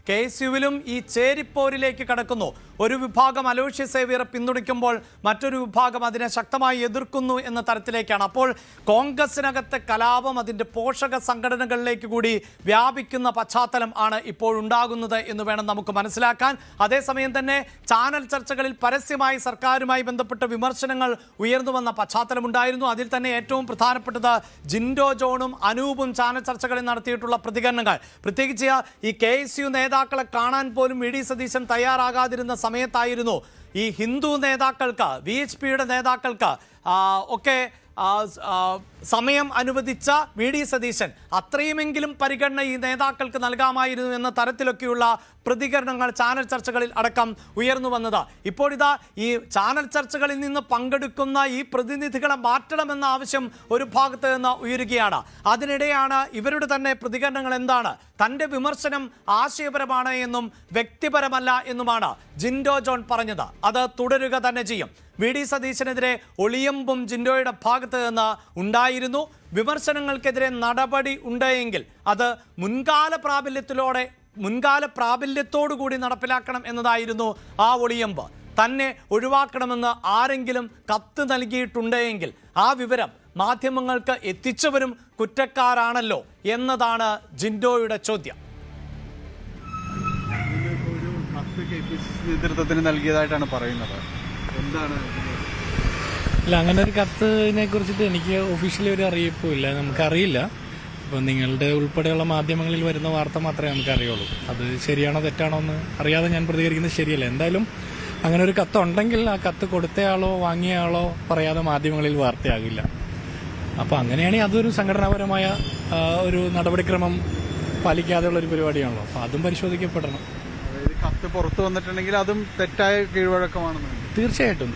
KSUവിലും ഈ ചേരിപ്പോരിലേക്ക് കടക്കുന്നു. ഒരു വിഭാഗം അലോഷ്യസ് സേവ്യറെ പിന്തുണയ്ക്കുമ്പോൾ മറ്റൊരു വിഭാഗം അതിനെ ശക്തമായി എതിർക്കുന്നു എന്ന തരത്തിലേക്കാണ്. അപ്പോൾ കോൺഗ്രസിനകത്തെ കലാപം അതിൻ്റെ പോഷക സംഘടനകളിലേക്ക് കൂടി വ്യാപിക്കുന്ന പശ്ചാത്തലം ആണ് ഇപ്പോഴുണ്ടാകുന്നത് എന്ന് വേണം നമുക്ക് മനസ്സിലാക്കാൻ. അതേസമയം തന്നെ ചാനൽ ചർച്ചകളിൽ പരസ്യമായി സർക്കാരുമായി ബന്ധപ്പെട്ട വിമർശനങ്ങൾ ഉയർന്നു വന്ന പശ്ചാത്തലമുണ്ടായിരുന്നു. അതിൽ തന്നെ ഏറ്റവും പ്രധാനപ്പെട്ടത് ജിൻഡോ ജോണും അനൂപും ചാനൽ ചർച്ചകളിൽ നടത്തിയിട്ടുള്ള പ്രതികരണങ്ങൾ. പ്രത്യേകിച്ച് ഈ KSU നേതാക്കളെ കാണാൻ പോലും VD സതീശൻ തയ്യാറാകാതിരുന്ന സമയത്തായിരുന്നു ഈ ഹിന്ദു നേതാക്കൾക്ക്, VHPയുടെ നേതാക്കൾക്ക് ഒക്കെ സമയം അനുവദിച്ച VD സതീശൻ അത്രയുമെങ്കിലും പരിഗണന ഈ നേതാക്കൾക്ക് നൽകാമായിരുന്നു എന്ന തരത്തിലൊക്കെയുള്ള പ്രതികരണങ്ങൾ ചാനൽ ചർച്ചകളിൽ അടക്കം ഉയർന്നു വന്നത്. ഇപ്പോഴിതാ ഈ ചാനൽ ചർച്ചകളിൽ നിന്ന് പങ്കെടുക്കുന്ന ഈ പ്രതിനിധികളെ മാറ്റണമെന്ന ആവശ്യം ഒരു ഭാഗത്ത് നിന്ന് ഉയരുകയാണ്. അതിനിടെയാണ് ഇവരുടെ തന്നെ പ്രതികരണങ്ങൾ എന്താണ്? തൻ്റെ വിമർശനം ആശയപരമാണ് എന്നും വ്യക്തിപരമല്ല എന്നുമാണ് ജിൻഡോ ജോൺ പറഞ്ഞത്. അത് തുടരുക തന്നെ ചെയ്യും. VD സതീശനെതിരെ ഒളിയമ്പും ജിൻഡോയുടെ ഭാഗത്ത് നിന്ന് ഉണ്ടായിരുന്നു. വിമർശനങ്ങൾക്കെതിരെ നടപടി ഉണ്ടെങ്കിൽ അത് മുൻകാല പ്രാബല്യത്തോടുകൂടി നടപ്പിലാക്കണം എന്നതായിരുന്നു ആ ഒളിയമ്പ്. തന്നെ ഒഴിവാക്കണമെന്ന് ആരെങ്കിലും കത്ത് നൽകിയിട്ടുണ്ടെങ്കിൽ ആ വിവരം മാധ്യമങ്ങൾക്ക് എത്തിച്ചവരും കുറ്റക്കാരാണല്ലോ എന്നതാണ് ജിൻഡോയുടെ ചോദ്യം. നേതൃത്വത്തിന് നൽകിയതായിട്ടാണ് പറയുന്നത്. എന്താണ് അല്ല, അങ്ങനെ ഒരു കത്തിനെ കുറിച്ചിട്ട് എനിക്ക് ഒഫീഷ്യലി ഒരു അറിയിപ്പുമില്ല, നമുക്കറിയില്ല. ഇപ്പോൾ നിങ്ങളുടെ ഉൾപ്പെടെയുള്ള മാധ്യമങ്ങളിൽ വരുന്ന വാർത്ത മാത്രമേ നമുക്കറിയുള്ളൂ. അത് ശരിയാണോ തെറ്റാണോ എന്ന് അറിയാതെ ഞാൻ പ്രതികരിക്കുന്നത് ശരിയല്ല. എന്തായാലും അങ്ങനെ ഒരു കത്തുണ്ടെങ്കിൽ ആ കത്ത് കൊടുത്തയാളോ വാങ്ങിയയാളോ പറയാതെ മാധ്യമങ്ങളിൽ വാർത്തയാകില്ല. അപ്പോൾ അങ്ങനെയാണെങ്കിൽ അതൊരു സംഘടനാപരമായ ഒരു നടപടിക്രമം പാലിക്കാതെയുള്ള ഒരു പരിപാടിയാണല്ലോ. അപ്പോൾ അതും പരിശോധിക്കപ്പെടണം. കത്ത് പുറത്തു വന്നിട്ടുണ്ടെങ്കിൽ അതും തെറ്റായ കീഴ്വഴക്കമാണെന്ന്. തീർച്ചയായിട്ടും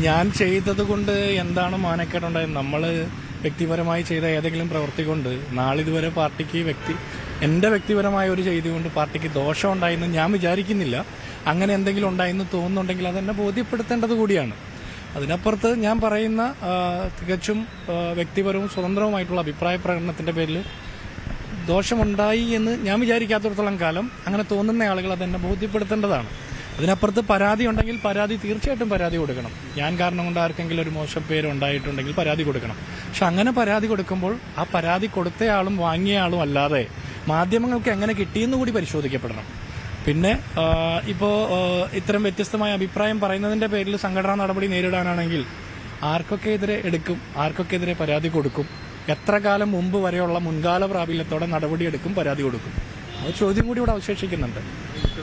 ഞാൻ ചെയ്തത് കൊണ്ട് എന്താണ് മാനക്കേടുണ്ടായത്? നമ്മൾ വ്യക്തിപരമായി ചെയ്ത ഏതെങ്കിലും പ്രവൃത്തി കൊണ്ട് നാളിതുവരെ പാർട്ടിക്ക് എൻ്റെ വ്യക്തിപരമായ ഒരു ചെയ്തി കൊണ്ട് പാർട്ടിക്ക് ദോഷം ഉണ്ടായെന്ന് ഞാൻ വിചാരിക്കുന്നില്ല. അങ്ങനെ എന്തെങ്കിലും ഉണ്ടായെന്ന് തോന്നുന്നുണ്ടെങ്കിൽ അതെന്നെ ബോധ്യപ്പെടുത്തേണ്ടത് കൂടിയാണ്. അതിനപ്പുറത്ത് ഞാൻ പറയുന്ന തികച്ചും വ്യക്തിപരവും സ്വതന്ത്രവുമായിട്ടുള്ള അഭിപ്രായ പ്രകടനത്തിന്റെ പേരിൽ ദോഷമുണ്ടായി എന്ന് ഞാൻ വിചാരിക്കാത്തിടത്തോളം കാലം അങ്ങനെ തോന്നുന്ന ആളുകൾ അതെന്നെ ബോധ്യപ്പെടുത്തേണ്ടതാണ്. അതിനപ്പുറത്ത് പരാതി ഉണ്ടെങ്കിൽ തീർച്ചയായിട്ടും പരാതി കൊടുക്കണം. ഞാൻ കാരണം കൊണ്ട് ആർക്കെങ്കിലും ഒരു മോശം പേര് ഉണ്ടായിട്ടുണ്ടെങ്കിൽ പരാതി കൊടുക്കണം. പക്ഷെ അങ്ങനെ പരാതി കൊടുക്കുമ്പോൾ ആ പരാതി കൊടുത്തയാളും വാങ്ങിയയാളും അല്ലാതെ മാധ്യമങ്ങൾക്ക് എങ്ങനെ കിട്ടിയെന്ന് കൂടി പരിശോധിക്കപ്പെടണം. പിന്നെ ഇപ്പോൾ ഇത്തരം വ്യത്യസ്തമായ അഭിപ്രായം പറയുന്നതിന്റെ പേരിൽ സംഘടനാ നടപടി നേരിടാനാണെങ്കിൽ ആർക്കൊക്കെ എതിരെ എടുക്കും, ആർക്കൊക്കെ എതിരെ പരാതി കൊടുക്കും, എത്ര കാലം മുമ്പ് വരെയുള്ള മുൻകാല പ്രാബല്യത്തോടെ നടപടിയെടുക്കും, പരാതി കൊടുക്കും? ആ ചോദ്യം കൂടി ഇവിടെ അവശേഷിക്കുന്നുണ്ട്.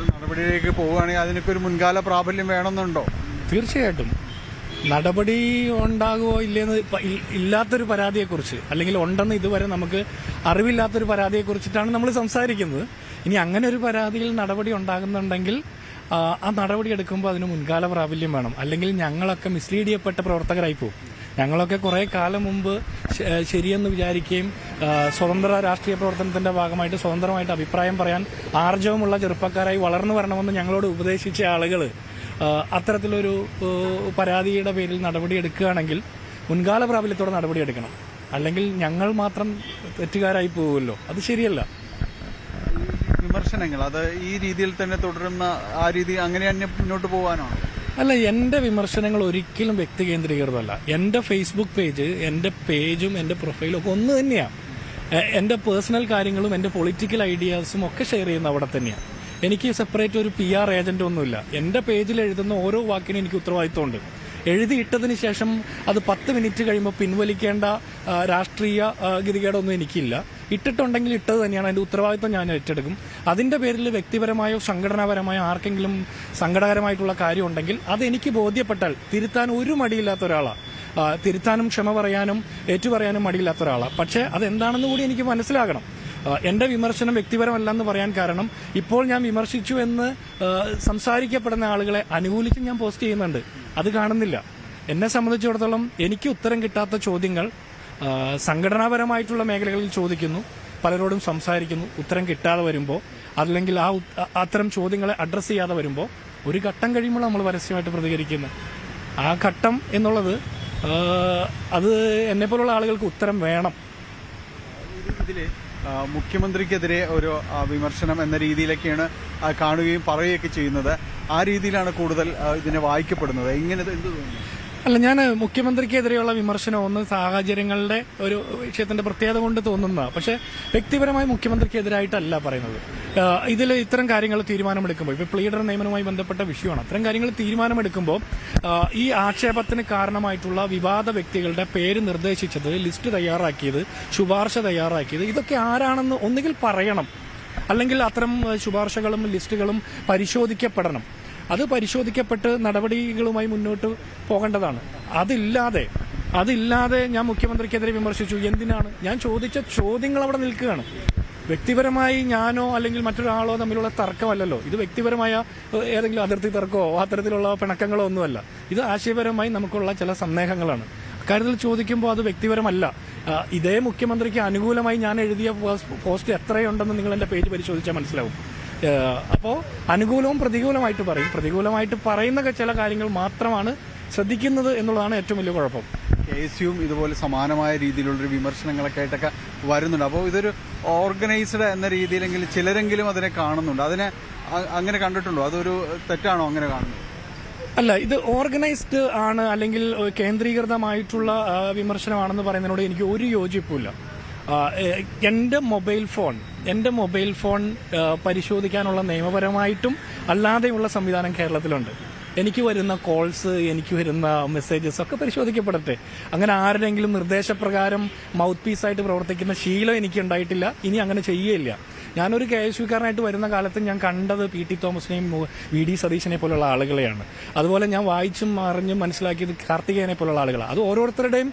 നടപടിയിലേക്ക് പോവുകയാണെങ്കിൽ അതിനൊക്കെ ഒരു മുൻകാല പ്രാബല്യം വേണമെന്നുണ്ടോ? തീർച്ചയായിട്ടും നടപടി ഉണ്ടാകുമോ ഇല്ലെന്ന് ഇല്ലാത്തൊരു പരാതിയെക്കുറിച്ച്, അല്ലെങ്കിൽ ഉണ്ടെന്ന് ഇതുവരെ നമുക്ക് അറിവില്ലാത്തൊരു പരാതിയെക്കുറിച്ചിട്ടാണ് നമ്മൾ സംസാരിക്കുന്നത്. ഇനി അങ്ങനെ ഒരു പരാതിയിൽ നടപടി ഉണ്ടാകുന്നുണ്ടെങ്കിൽ ആ നടപടി എടുക്കുമ്പോൾ അതിന് മുൻകാല പ്രാബല്യം വേണം. അല്ലെങ്കിൽ ഞങ്ങളൊക്കെ മിസ്ലീഡ് ചെയ്യപ്പെട്ട പ്രവർത്തകരായി പോകും. ഞങ്ങളൊക്കെ കുറേ കാലം മുമ്പ് ശരിയെന്ന് വിചാരിക്കുകയും സ്വതന്ത്ര രാഷ്ട്രീയ പ്രവർത്തനത്തിന്റെ ഭാഗമായിട്ട് സ്വതന്ത്രമായിട്ട് അഭിപ്രായം പറയാൻ ആർജവമുള്ള ചെറുപ്പക്കാരായി വളർന്നു വരണമെന്ന് ഞങ്ങളോട് ഉപദേശിച്ച ആളുകൾ അത്തരത്തിലൊരു പരാതിയുടെ പേരിൽ നടപടിയെടുക്കുകയാണെങ്കിൽ മുൻകാല പ്രാബല്യത്തോടെ നടപടിയെടുക്കണം. അല്ലെങ്കിൽ ഞങ്ങൾ മാത്രം തെറ്റുകാരായി പോകുമല്ലോ, അത് ശരിയല്ല. വിമർശനങ്ങൾ അത് ഈ രീതിയിൽ തന്നെ തുടരുന്ന ആ രീതി അങ്ങനെ തന്നെ മുന്നോട്ട് പോകാനാണ്? അല്ല, എന്റെ വിമർശനങ്ങൾ ഒരിക്കലും വ്യക്തി കേന്ദ്രീകൃതമല്ല. എന്റെ ഫേസ്ബുക്ക് പേജ്, എന്റെ പേജും എന്റെ പ്രൊഫൈലും ഒക്കെ ഒന്ന് തന്നെയാണ്. എന്റെ പേഴ്സണൽ കാര്യങ്ങളും എന്റെ പൊളിറ്റിക്കൽ ഐഡിയാസും ഒക്കെ ഷെയർ ചെയ്യുന്ന അവിടെ തന്നെയാണ്. എനിക്ക് സെപ്പറേറ്റ് ഒരു PR ഏജന്റ് ഒന്നുമില്ല. എന്റെ പേജിൽ എഴുതുന്ന ഓരോ വാക്കിനും എനിക്ക് ഉത്തരവാദിത്വമുണ്ട്. എഴുതിയിട്ടതിന് ശേഷം അത് 10 മിനിറ്റ് കഴിയുമ്പോൾ പിൻവലിക്കേണ്ട രാഷ്ട്രീയ ഗതികേടൊന്നും എനിക്കില്ല. ഇട്ടിട്ടുണ്ടെങ്കിൽ ഇട്ടത് തന്നെയാണ്, അതിന്റെ ഉത്തരവാദിത്വം ഞാൻ ഏറ്റെടുക്കും. അതിന്റെ പേരിൽ വ്യക്തിപരമായോ സംഘടനാപരമായോ ആർക്കെങ്കിലും സങ്കടകരമായിട്ടുള്ള കാര്യം ഉണ്ടെങ്കിൽ അത് എനിക്ക് ബോധ്യപ്പെട്ടാൽ തിരുത്താൻ ഒരു മടിയില്ലാത്ത ഒരാളാണ്. തിരുത്താനും ക്ഷമ പറയാനും ഏറ്റുപറയാനും മടിയില്ലാത്ത ഒരാളാണ്. പക്ഷേ അതെന്താണെന്ന് കൂടി എനിക്ക് മനസ്സിലാകണം. എന്റെ വിമർശനം വ്യക്തിപരമല്ലെന്ന് പറയാൻ കാരണം ഇപ്പോൾ ഞാൻ വിമർശിച്ചു എന്ന് സംസാരിക്കപ്പെടുന്ന ആളുകളെ അനുകൂലിച്ച് ഞാൻ പോസ്റ്റ് ചെയ്യുന്നുണ്ട്. അത് കാണുന്നില്ല. എന്നെ സംബന്ധിച്ചിടത്തോളം എനിക്ക് ഉത്തരം കിട്ടാത്ത ചോദ്യങ്ങൾ സംഘടനാപരമായിട്ടുള്ള മേഖലകളിൽ ചോദിക്കുന്നു, പലരോടും സംസാരിക്കുന്നു. ഉത്തരം കിട്ടാതെ വരുമ്പോൾ, അല്ലെങ്കിൽ അത്തരം ചോദ്യങ്ങളെ അഡ്രസ്സ് ചെയ്യാതെ വരുമ്പോൾ ഒരു ഘട്ടം കഴിയുമ്പോൾ നമ്മൾ പരസ്യമായിട്ട് പ്രതികരിക്കുന്നത്. ആ ഘട്ടം എന്നുള്ളത് അത് എന്നെപ്പോലുള്ള ആളുകൾക്ക് ഉത്തരം വേണം. ഇതിൽ മുഖ്യമന്ത്രിക്കെതിരെ ഒരു വിമർശനം എന്ന രീതിയിലൊക്കെയാണ് കാണുകയും പറയുകയൊക്കെ ചെയ്യുന്നത്. ആ രീതിയിലാണ് കൂടുതൽ ഇതിനെ വായിക്കപ്പെടുന്നത്. ഇങ്ങനെ എന്ത് തോന്നുന്നു? അല്ല, ഞാൻ മുഖ്യമന്ത്രിക്കെതിരെയുള്ള വിമർശനം ഒന്ന് സാഹചര്യങ്ങളുടെ ഒരു വിഷയത്തിന്റെ പ്രത്യേകത കൊണ്ട് തോന്നുന്നതാണ്. പക്ഷെ വ്യക്തിപരമായി മുഖ്യമന്ത്രിക്കെതിരായിട്ടല്ല പറയുന്നത്. ഇതിൽ ഇത്തരം കാര്യങ്ങൾ തീരുമാനമെടുക്കുമ്പോൾ ഇപ്പോൾ പ്ലീഡർ നിയമനവുമായി ബന്ധപ്പെട്ട വിഷയമാണ്. അത്തരം കാര്യങ്ങൾ തീരുമാനമെടുക്കുമ്പോൾ ഈ ആക്ഷേപത്തിന് കാരണമായിട്ടുള്ള വിവാദ വ്യക്തികളുടെ പേര് നിർദ്ദേശിച്ചത്, ലിസ്റ്റ് തയ്യാറാക്കിയത്, ശുപാർശ തയ്യാറാക്കിയത്, ഇതൊക്കെ ആരാണെന്ന് ഒന്നുകിൽ പറയണം, അല്ലെങ്കിൽ അത്തരം ശുപാർശകളും ലിസ്റ്റുകളും പരിശോധിക്കപ്പെടണം. അത് പരിശോധിക്കപ്പെട്ട് നടപടികളുമായി മുന്നോട്ട് പോകേണ്ടതാണ്. അതില്ലാതെ ഞാൻ മുഖ്യമന്ത്രിക്കെതിരെ വിമർശിച്ചു. എന്തിനാണ്? ഞാൻ ചോദിച്ച ചോദ്യങ്ങൾ അവിടെ നിൽക്കുകയാണ്. വ്യക്തിപരമായി ഞാനോ അല്ലെങ്കിൽ മറ്റൊരാളോ തമ്മിലുള്ള തർക്കമല്ലല്ലോ ഇത്. വ്യക്തിപരമായ ഏതെങ്കിലും അതിർത്തി തർക്കമോ അത്തരത്തിലുള്ള പിണക്കങ്ങളോ ഒന്നുമല്ല. ഇത് ആശയപരമായി നമുക്കുള്ള ചില സന്ദേഹങ്ങളാണ്. അക്കാര്യത്തിൽ ചോദിക്കുമ്പോൾ അത് വ്യക്തിപരമല്ല. ഇതേ മുഖ്യമന്ത്രിക്ക് അനുകൂലമായി ഞാൻ എഴുതിയ പോസ്റ്റ് എത്രയുണ്ടെന്ന് നിങ്ങൾ എന്റെ പേജ് പരിശോധിച്ചാൽ മനസ്സിലാവും. അപ്പോൾ അനുകൂലവും പ്രതികൂലമായിട്ട് പറയും. പ്രതികൂലമായിട്ട് പറയുന്ന ചില കാര്യങ്ങൾ മാത്രമാണ് ശ്രദ്ധിക്കുന്നത് എന്നുള്ളതാണ് ഏറ്റവും വലിയ കുഴപ്പം. KSUവും ഇതുപോലെ സമാനമായ രീതിയിലുള്ളൊരു വിമർശനങ്ങളൊക്കെ ആയിട്ടൊക്കെ വരുന്നുണ്ട്. അപ്പോൾ ഇതൊരു ഓർഗനൈസ്ഡ് എന്ന രീതിയിലെങ്കിലും ചിലരെങ്കിലും അതിനെ കാണുന്നുണ്ട്. അതിനെ അങ്ങനെ കണ്ടിട്ടുണ്ടോ? അതൊരു തെറ്റാണോ അങ്ങനെ കാണുന്നത്? അല്ല, ഇത് ഓർഗനൈസ്ഡ് ആണ് അല്ലെങ്കിൽ കേന്ദ്രീകൃതമായിട്ടുള്ള വിമർശനമാണെന്ന് പറയുന്നതിനോട് എനിക്ക് ഒരു യോജിപ്പില്ല. എന്റെ മൊബൈൽ ഫോൺ പരിശോധിക്കാനുള്ള നിയമപരമായിട്ടും അല്ലാതെയുള്ള സംവിധാനം കേരളത്തിലുണ്ട്. എനിക്ക് വരുന്ന കോൾസ്, എനിക്ക് വരുന്ന മെസ്സേജസ് ഒക്കെ പരിശോധിക്കപ്പെടട്ടെ. അങ്ങനെ ആരുടെയെങ്കിലും നിർദ്ദേശപ്രകാരം മൗത്ത് പീസായിട്ട് പ്രവർത്തിക്കുന്ന ശീലം എനിക്ക് ഉണ്ടായിട്ടില്ല, ഇനി അങ്ങനെ ചെയ്യുകയില്ല. ഞാനൊരു KSUക്കാരനായിട്ട് വരുന്ന കാലത്ത് ഞാൻ കണ്ടത് PT തോമസിനെയും VD സതീശനെ പോലുള്ള ആളുകളെയാണ്. അതുപോലെ ഞാൻ വായിച്ചും അറിഞ്ഞും മനസ്സിലാക്കിയത് കാർത്തികേയനെ പോലുള്ള ആളുകളാണ്. അത് ഓരോരുത്തരുടെയും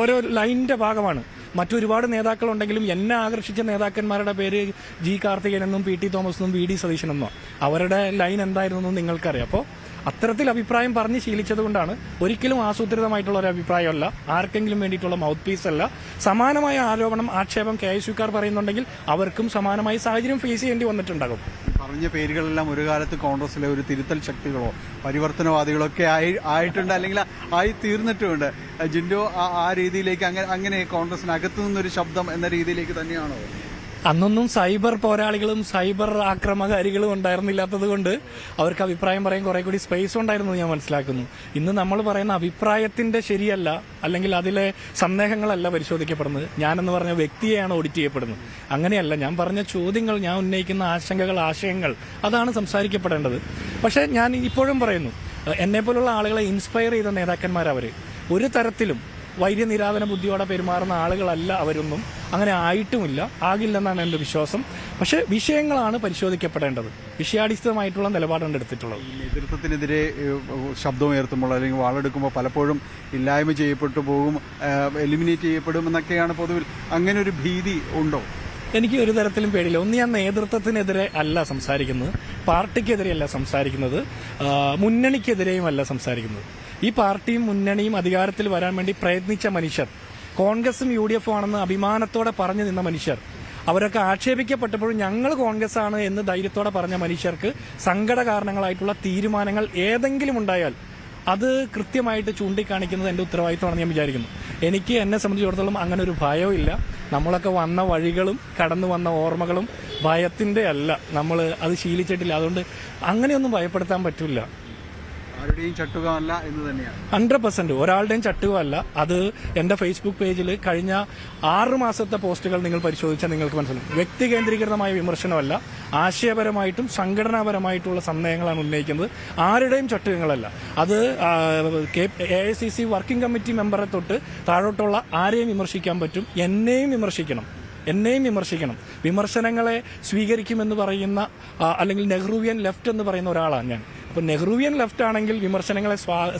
ഓരോ ലൈനിന്റെ ഭാഗമാണ്. മറ്റൊരുപാട് നേതാക്കളുണ്ടെങ്കിലും എന്നെ ആകർഷിച്ച നേതാക്കന്മാരുടെ പേര് G കാർത്തികേയനെന്നും PT തോമസെന്നും VD സതീശനെന്നോ. അവരുടെ ലൈൻ എന്തായിരുന്നു നിങ്ങൾക്കറിയാം. അപ്പോൾ അത്തരത്തിൽ അഭിപ്രായം പറഞ്ഞ് ശീലിച്ചതുകൊണ്ടാണ്. ഒരിക്കലും ആസൂത്രിതമായിട്ടുള്ള ഒരു അഭിപ്രായമല്ല, ആർക്കെങ്കിലും വേണ്ടിയിട്ടുള്ള മൗത്ത് പീസ് അല്ല. സമാനമായ ആക്ഷേപം KSUക്കാർ പറയുന്നുണ്ടെങ്കിൽ അവർക്കും സമാനമായ സാഹചര്യം ഫേസ് ചെയ്യേണ്ടി വന്നിട്ടുണ്ടാകും. പറഞ്ഞ പേരുകളെല്ലാം ഒരു കാലത്ത് കോൺഗ്രസിലെ ഒരു തിരുത്തൽ ശക്തികളോ പരിവർത്തനവാദികളോ ഒക്കെ ആയിട്ടുണ്ട്, അല്ലെങ്കിൽ ആയി തീർന്നിട്ടുമുണ്ട്. ജിൻഡോ ആ രീതിയിലേക്ക് അങ്ങനെ കോൺഗ്രസിനകത്തു നിന്നൊരു ശബ്ദം എന്ന രീതിയിലേക്ക് തന്നെയാണോ? അന്നൊന്നും സൈബർ പോരാളികളും സൈബർ ആക്രമകാരികളും ഉണ്ടായിരുന്നില്ലാത്തത് കൊണ്ട് അവർക്ക് അഭിപ്രായം പറയാൻ കുറെ കൂടി സ്പേസ് ഉണ്ടായിരുന്നു ഞാൻ മനസ്സിലാക്കുന്നു. ഇന്ന് നമ്മൾ പറയുന്ന അഭിപ്രായത്തിന്റെ ശരിയല്ല, അല്ലെങ്കിൽ അതിലെ സന്ദേഹങ്ങളല്ല പരിശോധിക്കപ്പെടുന്നത്. ഞാനെന്ന് പറഞ്ഞ വ്യക്തിയെയാണ് ഓഡിറ്റ് ചെയ്യപ്പെടുന്നത്. അങ്ങനെയല്ല. ഞാൻ പറഞ്ഞ ചോദ്യങ്ങൾ, ഞാൻ ഉന്നയിക്കുന്ന ആശയങ്ങൾ അതാണ് സംസാരിക്കപ്പെടേണ്ടത്. പക്ഷെ ഞാൻ ഇപ്പോഴും പറയുന്നു, എന്നെപ്പോലുള്ള ആളുകളെ ഇൻസ്പയർ ചെയ്ത നേതാക്കന്മാരവര് ഒരു തരത്തിലും വൈര്യനിരാധന ബുദ്ധിയോടെ പെരുമാറുന്ന ആളുകളല്ല അവരൊന്നും. അങ്ങനെ ആയിട്ടുമില്ല, ആകില്ലെന്നാണ് എന്റെ വിശ്വാസം. പക്ഷെ വിഷയങ്ങളാണ് പരിശോധിക്കപ്പെടേണ്ടത്. വിഷയാടിസ്ഥാനമായിട്ടുള്ള നിലപാടാണ് എടുത്തിട്ടുള്ളത്. നേതൃത്വത്തിനെതിരെ ശബ്ദമുയർത്തുമ്പോൾ അല്ലെങ്കിൽ വാളെടുക്കുമ്പോൾ പലപ്പോഴും ഇല്ലായ്മ ചെയ്യപ്പെട്ടു പോകും, എലിമിനേറ്റ് ചെയ്യപ്പെടും എന്നൊക്കെയാണ് പൊതുവിൽ. അങ്ങനെ ഒരു ഭീതി ഉണ്ടോ? എനിക്ക് ഒരു തരത്തിലും പേടിയില്ല. ഒന്ന്, ഞാൻ നേതൃത്വത്തിനെതിരെ അല്ല സംസാരിക്കുന്നത്, പാർട്ടിക്കെതിരെയല്ല സംസാരിക്കുന്നത്, മുന്നണിക്കെതിരെയുമല്ല സംസാരിക്കുന്നത്. ഈ പാർട്ടിയും മുന്നണിയും അധികാരത്തിൽ വരാൻ വേണ്ടി പ്രയത്നിച്ച മനുഷ്യർ, കോൺഗ്രസും UDF ആണെന്ന് അഭിമാനത്തോടെ പറഞ്ഞു നിന്ന മനുഷ്യർ, അവരൊക്കെ ആക്ഷേപിക്കപ്പെട്ടപ്പോഴും ഞങ്ങൾ കോൺഗ്രസ് ആണ് എന്ന് ധൈര്യത്തോടെ പറഞ്ഞ മനുഷ്യർക്ക് സങ്കട കാരണങ്ങളായിട്ടുള്ള തീരുമാനങ്ങൾ ഏതെങ്കിലും ഉണ്ടായാൽ അത് കൃത്യമായിട്ട് ചൂണ്ടിക്കാണിക്കുന്നത് എന്റെ ഉത്തരവാദിത്തമാണെന്ന് ഞാൻ വിചാരിക്കുന്നു. എനിക്ക് എന്നെ സംബന്ധിച്ചിടത്തോളം അങ്ങനെ ഒരു ഭയവും ഇല്ല. നമ്മളൊക്കെ വന്ന വഴികളും കടന്നു വന്ന ഓർമ്മകളും ഭയത്തിന്റെ അല്ല, നമ്മൾ അത് ശീലിച്ചിട്ടില്ല. അതുകൊണ്ട് അങ്ങനെയൊന്നും ഭയപ്പെടുത്താൻ പറ്റില്ല. ആരുടെയും ചട്ടുകമല്ല എന്ന് തന്നെയാണ്. 100% ഒരാളുടെയും ചട്ടുകമല്ല. അത് എന്റെ ഫേസ്ബുക്ക് പേജിൽ കഴിഞ്ഞ 6 മാസത്തെ പോസ്റ്റുകൾ നിങ്ങൾ പരിശോധിച്ചാൽ നിങ്ങൾക്ക് മനസ്സിലാവും. വ്യക്തി കേന്ദ്രീകൃതമായ വിമർശനമല്ല, ആശയപരമായിട്ടും സംഘടനാപരമായിട്ടുള്ള സന്ദേഹങ്ങളാണ് ഉന്നയിക്കുന്നത്. ആരുടെയും ചട്ടുകങ്ങളല്ല. അത് AICC വർക്കിംഗ് കമ്മിറ്റി മെമ്പറെ തൊട്ട് താഴോട്ടുള്ള ആരെയും വിമർശിക്കാൻ പറ്റും. എന്നെയും വിമർശിക്കണം. വിമർശനങ്ങളെ സ്വീകരിക്കുമെന്ന് പറയുന്ന അല്ലെങ്കിൽ നെഹ്റുവിയൻ ലെഫ്റ്റ് എന്ന് പറയുന്ന ഒരാളാണ് ഞാൻ. അപ്പോൾ നെഹ്റുവിയൻ ലെഫ്റ്റ് ആണെങ്കിൽ വിമർശനങ്ങളെ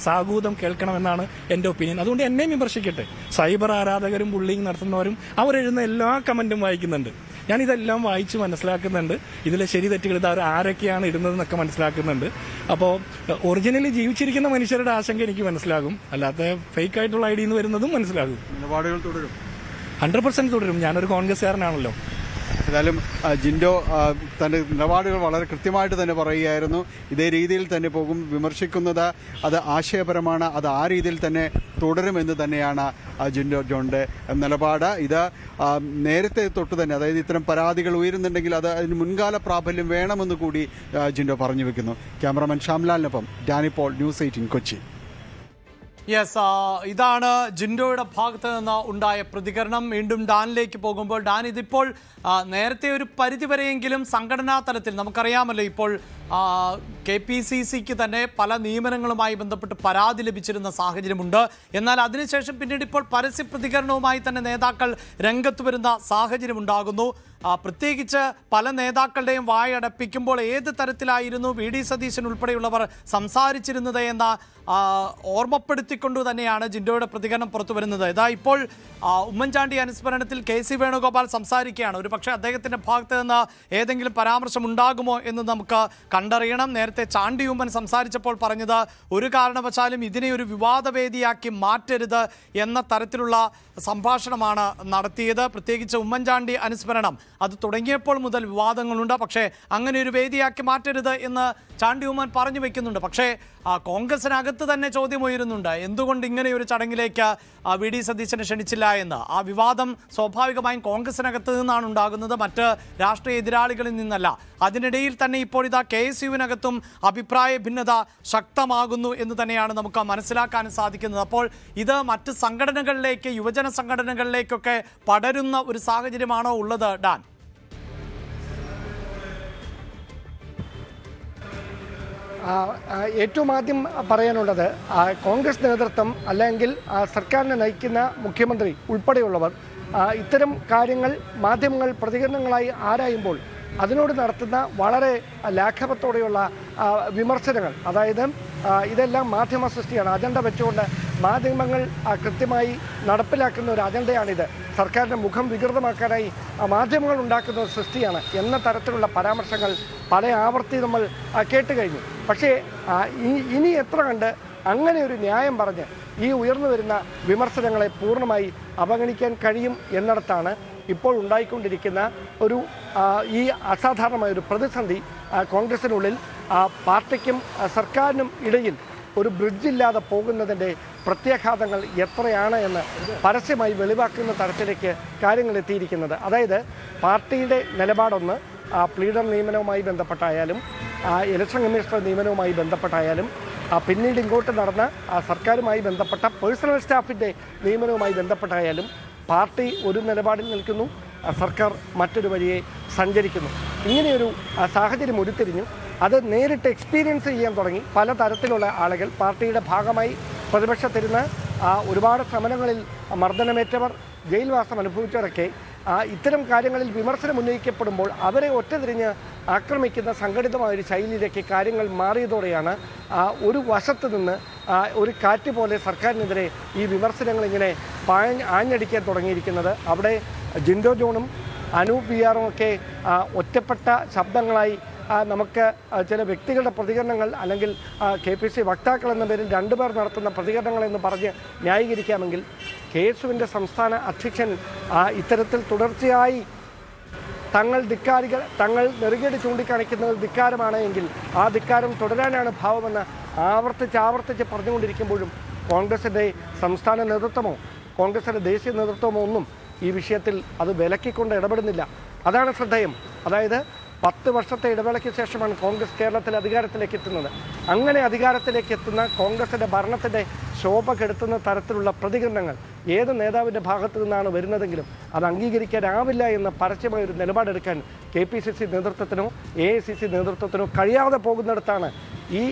സാഗൂതം കേൾക്കണമെന്നാണ് എന്റെ ഒപ്പീനിയൻ. അതുകൊണ്ട് എന്നെയും വിമർശിക്കട്ടെ. സൈബർ ആരാധകരും ബുള്ളിങ് നടത്തുന്നവരും അവരെഴുതുന്ന എല്ലാ കമന്റും വായിക്കുന്നുണ്ട്. ഞാൻ ഇതെല്ലാം വായിച്ച് മനസ്സിലാക്കുന്നുണ്ട്. ഇതിലെ ശരി തെറ്റുകൾ ഇത് ആരൊക്കെയാണ് ഇടുന്നതെന്നൊക്കെ മനസ്സിലാക്കുന്നുണ്ട്. അപ്പോൾ ഒറിജിനലി ജീവിച്ചിരിക്കുന്ന മനുഷ്യരുടെ ആശങ്ക എനിക്ക് മനസ്സിലാകും, അല്ലാത്ത ഫേക്ക് ആയിട്ടുള്ള ഐഡിയിൽ നിന്ന് വരുന്നതും മനസ്സിലാകും. നിലപാടുകൾ തുടരും. 100% തുടരും. ഞാനൊരു കോൺഗ്രസ്സുകാരനാണല്ലോ. ഏതായാലും ജിൻഡോ തൻ്റെ നിലപാടുകൾ വളരെ കൃത്യമായിട്ട് തന്നെ പറയുകയായിരുന്നു. ഇതേ രീതിയിൽ തന്നെ പോകും, വിമർശിക്കുന്നത് അത് ആശയപരമാണ്, അത് ആ രീതിയിൽ തന്നെ തുടരുമെന്ന് തന്നെയാണ് ജിൻഡോ ജോണിൻ്റെ നിലപാട്. ഇത് നേരത്തെ തൊട്ട് തന്നെ, അതായത് ഇത്തരം പരാതികൾ ഉയരുന്നുണ്ടെങ്കിൽ അതിന് മുൻകാല പ്രാബല്യം വേണമെന്ന് കൂടി ജിൻഡോ പറഞ്ഞു വെക്കുന്നു. ക്യാമറാമാൻ ശ്യാംലാലിനൊപ്പം ഡാനി പോൾ, ന്യൂസ് 18 കൊച്ചി. യെസ്, ഇതാണ് ജിൻഡോയുടെ ഭാഗത്ത് നിന്ന് ഉണ്ടായ പ്രതികരണം. വീണ്ടും ഡാനിലേക്ക് പോകുമ്പോൾ, ഡാൻ, ഇതിപ്പോൾ നേരത്തെ ഒരു പരിധിവരെയെങ്കിലും സംഘടനാ തലത്തിൽ നമുക്കറിയാമല്ലോ, ഇപ്പോൾ KPCCക്ക് തന്നെ പല നിയമനങ്ങളുമായി ബന്ധപ്പെട്ട് പരാതി ലഭിച്ചിരുന്ന സാഹചര്യമുണ്ട്. എന്നാൽ അതിനുശേഷം പിന്നീട് ഇപ്പോൾ പരസ്യ പ്രതികരണവുമായി തന്നെ നേതാക്കൾ രംഗത്ത് വരുന്ന സാഹചര്യം ഉണ്ടാകുന്നു. പ്രത്യേകിച്ച് പല നേതാക്കളുടെയും വായടപ്പിക്കുമ്പോൾ ഏത് തരത്തിലായിരുന്നു VD സതീശൻ ഉൾപ്പെടെയുള്ളവർ സംസാരിച്ചിരുന്നത് എന്ന ഓർമ്മപ്പെടുത്തിക്കൊണ്ടു തന്നെയാണ് ജിൻഡോയുടെ പ്രതികരണം പുറത്തു വരുന്നത്. ഇതാ ഇപ്പോൾ ഉമ്മൻചാണ്ടി അനുസ്മരണത്തിൽ KC വേണുഗോപാൽ സംസാരിക്കുകയാണ്. ഒരു പക്ഷേ അദ്ദേഹത്തിൻ്റെ ഭാഗത്ത് നിന്ന് ഏതെങ്കിലും പരാമർശം ഉണ്ടാകുമോ എന്ന് നമുക്ക് കണ്ടറിയണം. നേരത്തെ ചാണ്ടി ഉമ്മൻ സംസാരിച്ചപ്പോൾ പറഞ്ഞത് ഒരു കാരണവശാലും ഇതിനെ ഒരു വിവാദവേദിയാക്കി മാറ്റരുത് എന്ന തരത്തിലുള്ള സംഭാഷണമാണ് നടത്തിയത്. പ്രത്യേകിച്ച് ഉമ്മൻചാണ്ടി അനുസ്മരണം അത് തുടങ്ങിയപ്പോൾ മുതൽ വിവാദങ്ങളുണ്ട്. പക്ഷേ അങ്ങനെ ഒരു വേദിയാക്കി മാറ്റരുത് എന്ന് ചാണ്ടി ഉമ്മൻ പറഞ്ഞു വെക്കുന്നുണ്ട്. പക്ഷേ കോൺഗ്രസിനകത്ത് തന്നെ ചോദ്യം ഉയരുന്നുണ്ട്, എന്തുകൊണ്ട് ഇങ്ങനെ ഒരു ചടങ്ങിലേക്ക് VD സതീശനെ ക്ഷണിച്ചില്ല എന്ന്. ആ വിവാദം സ്വാഭാവികമായും കോൺഗ്രസിനകത്ത് നിന്നാണ് ഉണ്ടാകുന്നത്, മറ്റ് രാഷ്ട്രീയ എതിരാളികളിൽ നിന്നല്ല. അതിനിടയിൽ തന്നെ ഇപ്പോൾ ഇതാ KSUവിനകത്തും അഭിപ്രായ ഭിന്നത ശക്തമാകുന്നു എന്ന് തന്നെയാണ് നമുക്ക് മനസ്സിലാക്കാൻ സാധിക്കുന്നത്. അപ്പോൾ ഇത് മറ്റ് സംഘടനകളിലേക്ക്, യുവജന സംഘടനകളിലേക്കൊക്കെ പടരുന്ന ഒരു സാഹചര്യമാണോ ഉള്ളത്, ഡാൻ? ഏറ്റവും ആദ്യം പറയാനുള്ളത്, കോൺഗ്രസ് നേതൃത്വം അല്ലെങ്കിൽ സർക്കാരിനെ നയിക്കുന്ന മുഖ്യമന്ത്രി ഉൾപ്പെടെയുള്ളവർ ഇത്തരം കാര്യങ്ങൾ മാധ്യമങ്ങൾ പ്രതികരണങ്ങളായി ആരായുമ്പോൾ അതിനോട് നടത്തുന്ന വളരെ ലാഘവത്തോടെയുള്ള വിമർശനങ്ങൾ, അതായത് ഇതെല്ലാം മാധ്യമ സൃഷ്ടിയാണ്, അജണ്ട വെച്ചുകൊണ്ട് മാധ്യമങ്ങൾ കൃത്യമായി നടപ്പിലാക്കുന്ന ഒരു അജണ്ടയാണിത്, സർക്കാരിൻ്റെ മുഖം വികൃതമാക്കാനായി മാധ്യമങ്ങൾ ഉണ്ടാക്കുന്ന ഒരു സൃഷ്ടിയാണ് എന്ന തരത്തിലുള്ള പരാമർശങ്ങൾ പല ആവർത്തി നമ്മൾ കേട്ട് കഴിഞ്ഞു. പക്ഷേ ഇനി എത്ര കണ്ട് അങ്ങനെ ഒരു ന്യായം പറഞ്ഞ് ഈ ഉയർന്നു വരുന്ന വിമർശനങ്ങളെ പൂർണ്ണമായി അവഗണിക്കാൻ കഴിയും എന്നിടത്താണ് ഇപ്പോൾ ഉണ്ടായിക്കൊണ്ടിരിക്കുന്ന ഒരു ഈ അസാധാരണമായൊരു പ്രതിസന്ധി കോൺഗ്രസിനുള്ളിൽ പാർട്ടിക്കും സർക്കാരിനും ഇടയിൽ ഒരു ബ്രിഡ്ജില്ലാതെ പോകുന്നതിൻ്റെ പ്രത്യാഘാതങ്ങൾ എത്രയാണ് എന്ന് പരസ്യമായി വെളിവാക്കുന്ന തരത്തിലേക്ക് കാര്യങ്ങൾ എത്തിയിരിക്കുന്നത്. അതായത് പാർട്ടിയുടെ നിലപാടൊന്ന് പ്ലീഡർ നിയമനവുമായി ബന്ധപ്പെട്ടായാലും ഇലക്ഷൻ കമ്മീഷണർ നിയമനവുമായി ബന്ധപ്പെട്ടായാലും പിന്നീട് ഇങ്ങോട്ട് നടന്ന സർക്കാരുമായി ബന്ധപ്പെട്ട പേഴ്സണൽ സ്റ്റാഫിൻ്റെ നിയമനവുമായി ബന്ധപ്പെട്ടായാലും പാർട്ടി ഒരു നിലപാടിൽ നിൽക്കുന്നു, സർക്കാർ മറ്റൊരു വഴിയെ സഞ്ചരിക്കുന്നു. ഇങ്ങനെയൊരു സാഹചര്യം ഉരുത്തിരിഞ്ഞു. അത് നേരിട്ട് എക്സ്പീരിയൻസ് ചെയ്യാൻ തുടങ്ങി പല തരത്തിലുള്ള ആളുകൾ. പാർട്ടിയുടെ ഭാഗമായി പ്രതിപക്ഷത്തിരുന്ന് ഒരുപാട് സമരങ്ങളിൽ മർദ്ദനമേറ്റവർ, ജയിൽവാസം അനുഭവിച്ചവരൊക്കെ ഇത്തരം കാര്യങ്ങളിൽ വിമർശനം ഉന്നയിക്കപ്പെടുമ്പോൾ അവരെ ഒറ്റതിരിഞ്ഞ് ആക്രമിക്കുന്ന സംഘടിതമായൊരു ശൈലിയിലേക്ക് കാര്യങ്ങൾ മാറിയതോടെയാണ് ഒരു വശത്ത് നിന്ന് ഒരു കാറ്റ് പോലെ സർക്കാരിനെതിരെ ഈ വിമർശനങ്ങൾ ഇങ്ങനെ ആഞ്ഞടിക്കാൻ തുടങ്ങിയിരിക്കുന്നത്. അവിടെ ജിൻഡോ ജോണും അനൂപ് വിയാറും ഒക്കെ ഒറ്റപ്പെട്ട ശബ്ദങ്ങളായി നമുക്ക് ചില വ്യക്തികളുടെ പ്രതികരണങ്ങൾ അല്ലെങ്കിൽ KPC വക്താക്കൾ എന്ന പേരിൽ രണ്ടുപേർ നടത്തുന്ന പ്രതികരണങ്ങളെന്ന് പറഞ്ഞ് ന്യായീകരിക്കാമെങ്കിൽ KSUവിൻ്റെ സംസ്ഥാന അധ്യക്ഷൻ ഇത്തരത്തിൽ തുടർച്ചയായി തങ്ങൾ നെറുകേട് ചൂണ്ടിക്കാണിക്കുന്നത് ധിക്കാരമാണ് എങ്കിൽ ആ ധിക്കാരം തുടരാനാണ് ഭാവമെന്ന് ആവർത്തിച്ച് പറഞ്ഞുകൊണ്ടിരിക്കുമ്പോഴും കോൺഗ്രസിൻ്റെ സംസ്ഥാന നേതൃത്വമോ കോൺഗ്രസിൻ്റെ ദേശീയ നേതൃത്വമോ ഒന്നും ഈ വിഷയത്തിൽ അത് വിലക്കിക്കൊണ്ട് ഇടപെടുന്നില്ല. അതാണ് ശ്രദ്ധേയം. അതായത് 10 വർഷത്തെ ഇടവേളയ്ക്ക് ശേഷമാണ് കോൺഗ്രസ് കേരളത്തിൽ അധികാരത്തിലേക്ക് എത്തുന്നത്. അങ്ങനെ അധികാരത്തിലേക്ക് എത്തുന്ന കോൺഗ്രസിൻ്റെ ഭരണത്തിൻ്റെ ശോഭ കെടുത്തുന്ന തരത്തിലുള്ള പ്രതികരണങ്ങൾ ഏത് നേതാവിൻ്റെ ഭാഗത്തു നിന്നാണ് വരുന്നതെങ്കിലും അത് അംഗീകരിക്കാനാവില്ല എന്ന് പരസ്യമായൊരു നിലപാടെടുക്കാൻ KPCC നേതൃത്വത്തിനോ AICC നേതൃത്വത്തിനോ കഴിയാതെ പോകുന്നിടത്താണ് ഈ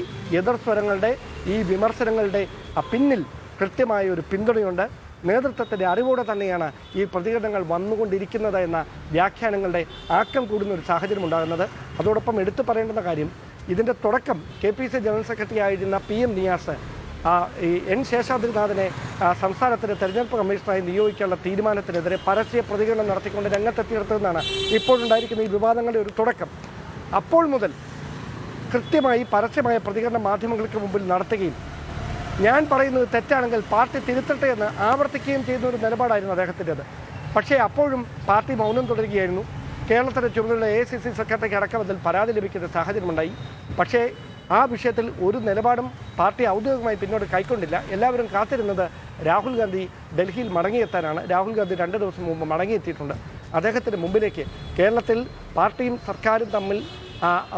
എതിർസ്വരങ്ങളുടെ, ഈ വിമർശനങ്ങളുടെ പിന്നിൽ കൃത്യമായ ഒരു പിന്തുണയുണ്ട്. നേതൃത്വത്തിൻ്റെ അറിവോടെ തന്നെയാണ് ഈ പ്രതികരണങ്ങൾ വന്നുകൊണ്ടിരിക്കുന്നത് എന്ന വ്യാഖ്യാനങ്ങളുടെ ആക്കം കൂടുന്ന ഒരു സാഹചര്യം ഉണ്ടാകുന്നത്. അതോടൊപ്പം എടുത്തു പറയേണ്ടുന്ന കാര്യം, ഇതിൻ്റെ തുടക്കം KPC ജനറൽ സെക്രട്ടറി ആയിരുന്ന PM നിയാസ് N ശേഷാദ്രിനാഥിനെ സംസ്ഥാനത്തിൻ്റെ തെരഞ്ഞെടുപ്പ് കമ്മീഷണറായി നിയോഗിക്കാനുള്ള തീരുമാനത്തിനെതിരെ പരസ്യ പ്രതികരണം നടത്തിക്കൊണ്ട് രംഗത്തെത്തിയെടുത്തതെന്നാണ് ഇപ്പോഴുണ്ടായിരിക്കുന്ന ഈ വിവാദങ്ങളുടെ ഒരു തുടക്കം. അപ്പോൾ മുതൽ കൃത്യമായി പരസ്യമായ പ്രതികരണം മാധ്യമങ്ങൾക്ക് മുമ്പിൽ നടത്തുകയും ഞാൻ പറയുന്നത് തെറ്റാണെങ്കിൽ പാർട്ടി തിരുത്തട്ടെ എന്ന് ആവർത്തിക്കുകയും ചെയ്യുന്ന ഒരു നിലപാടായിരുന്നു അദ്ദേഹത്തിൻ്റെത്. പക്ഷേ അപ്പോഴും പാർട്ടി മൗനം തുടരുകയായിരുന്നു. കേരളത്തിൻ്റെ ചുമതലയുള്ള AICC സെക്രട്ടറിക്ക് അടക്കം അതിൽ പരാതി ലഭിക്കുന്ന സാഹചര്യമുണ്ടായി. പക്ഷേ ആ വിഷയത്തിൽ ഒരു നിലപാടും പാർട്ടി ഔദ്യോഗികമായി പിന്നോട്ട് കൈക്കൊണ്ടില്ല. എല്ലാവരും കാത്തിരുന്നത് രാഹുൽ ഗാന്ധി ഡൽഹിയിൽ മടങ്ങിയെത്താനാണ്. രാഹുൽ ഗാന്ധി 2 ദിവസം മുമ്പ് മടങ്ങിയെത്തിയിട്ടുണ്ട്. അദ്ദേഹത്തിൻ്റെ മുമ്പിലേക്ക് കേരളത്തിൽ പാർട്ടിയും സർക്കാരും തമ്മിൽ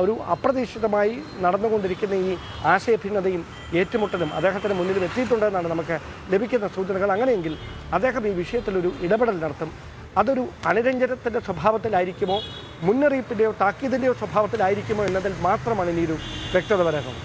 ഒരു അപ്രതീക്ഷിതമായി നടന്നുകൊണ്ടിരിക്കുന്ന ഈ ആശയഭിന്നതയും ഏറ്റുമുട്ടലും അദ്ദേഹത്തിന് മുന്നിൽ എത്തിയിട്ടുണ്ടെന്നാണ് നമുക്ക് ലഭിക്കുന്ന സൂചനകൾ. അങ്ങനെയെങ്കിൽ അദ്ദേഹം ഈ വിഷയത്തിലൊരു ഇടപെടൽ നടത്തും. അതൊരു അനുരഞ്ജനത്തിൻ്റെ സ്വഭാവത്തിലായിരിക്കുമോ, മുന്നറിയിപ്പിൻ്റെയോ താക്കീതിൻ്റെയോ സ്വഭാവത്തിലായിരിക്കുമോ എന്നതിൽ മാത്രമാണ് ഇനിയൊരു വ്യക്തത വരാനുള്ളത്.